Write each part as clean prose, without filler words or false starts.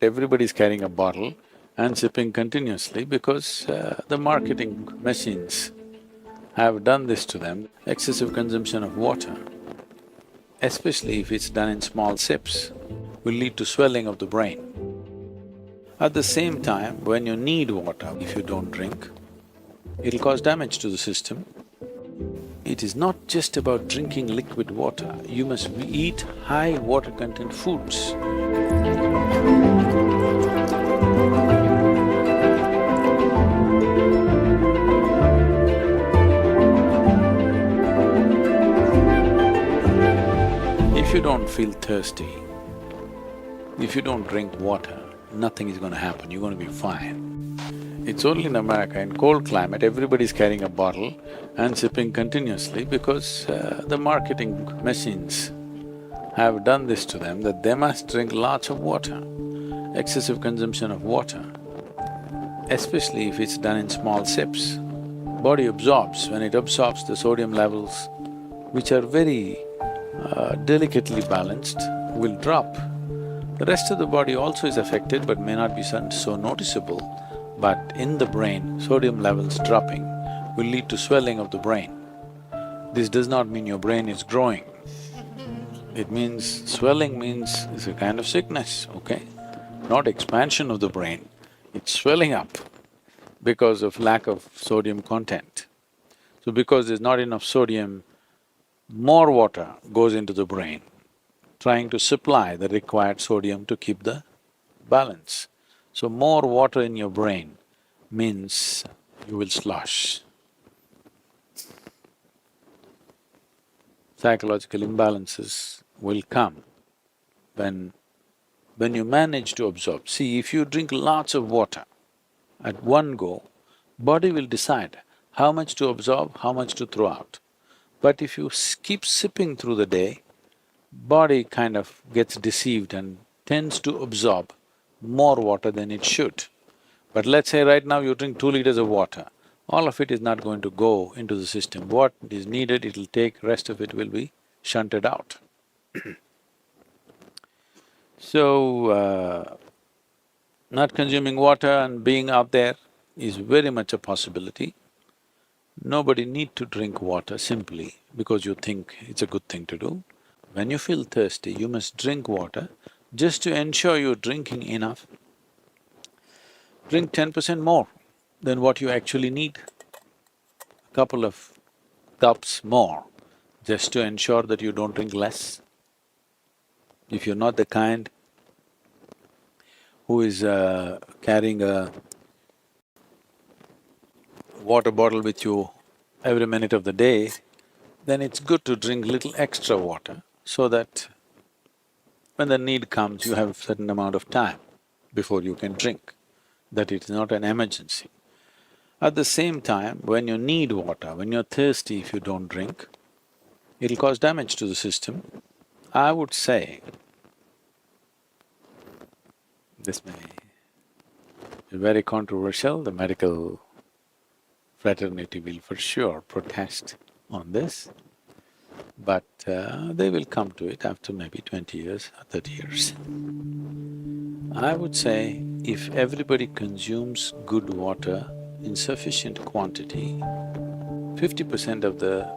Everybody's carrying a bottle and sipping continuously because the marketing machines have done this to them. Excessive consumption of water, especially if it's done in small sips, will lead to swelling of the brain. At the same time, when you need water, if you don't drink, it'll cause damage to the system. It is not just about drinking liquid water, you must eat high water content foods. If you don't feel thirsty, if you don't drink water, nothing is going to happen, you're going to be fine. It's only in America, in cold climate, everybody's carrying a bottle and sipping continuously because the marketing machines have done this to them that they must drink lots of water. Excessive consumption of water, especially if it's done in small sips, body absorbs. When it absorbs, the sodium levels, which are very delicately balanced, will drop. The rest of the body also is affected but may not be so noticeable, but in the brain, sodium levels dropping will lead to swelling of the brain. This does not mean your brain is growing. It means… swelling means it's a kind of sickness, okay? Not expansion of the brain, it's swelling up because of lack of sodium content. So because there's not enough sodium, more water goes into the brain, trying to supply the required sodium to keep the balance. So more water in your brain means you will slosh. Psychological imbalances will come when you manage to absorb. See, if you drink lots of water at one go, body will decide how much to absorb, how much to throw out. But if you keep sipping through the day, body kind of gets deceived and tends to absorb more water than it should. But let's say right now you drink 2 liters of water, all of it is not going to go into the system. What is needed, it'll take, rest of it will be shunted out. So, not consuming water and being out there is very much a possibility. Nobody need to drink water simply because you think it's a good thing to do. When you feel thirsty, you must drink water just to ensure you're drinking enough. Drink 10% more than what you actually need, a couple of cups more, just to ensure that you don't drink less. If you're not the kind who is carrying a water bottle with you every minute of the day, then it's good to drink little extra water so that when the need comes, you have a certain amount of time before you can drink, that it is not an emergency. At the same time, when you need water, when you're thirsty, if you don't drink, it'll cause damage to the system. I would say, this may be very controversial, the medical fraternity will for sure protest on this, but they will come to it after maybe 20 years or 30 years. I would say if everybody consumes good water in sufficient quantity, 50% of the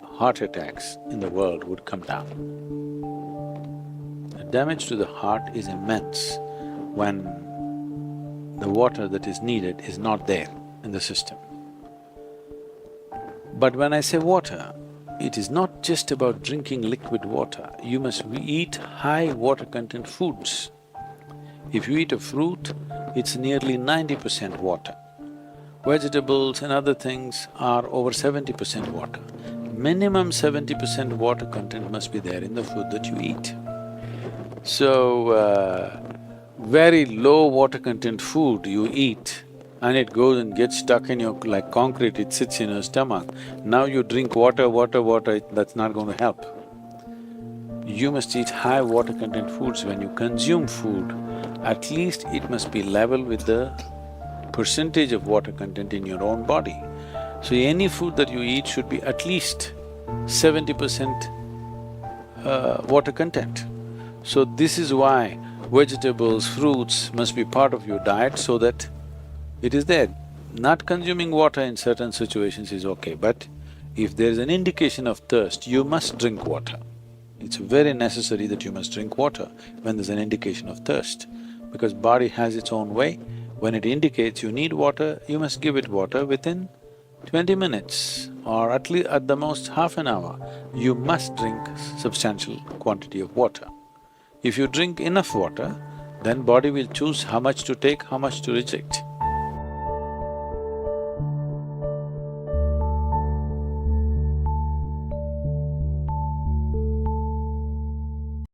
heart attacks in the world would come down. The damage to the heart is immense when the water that is needed is not there in the system. But when I say water, it is not just about drinking liquid water, you must eat high water content foods. If you eat a fruit, it's nearly 90% water. Vegetables and other things are over 70% water. Minimum 70% water content must be there in the food that you eat. So, very low water content food you eat and it goes and gets stuck in your… like concrete, it sits in your stomach. Now you drink water, that's not going to help. You must eat high water content foods. When you consume food, at least it must be level with the percentage of water content in your own body. So any food that you eat should be at least 70% water content. So this is why vegetables, fruits must be part of your diet so that it is there. Not consuming water in certain situations is okay, but if there is an indication of thirst, you must drink water. It's very necessary that you must drink water when there's an indication of thirst, because body has its own way. When it indicates you need water, you must give it water within 20 minutes or at the most half an hour. You must drink substantial quantity of water. If you drink enough water, then body will choose how much to take, how much to reject.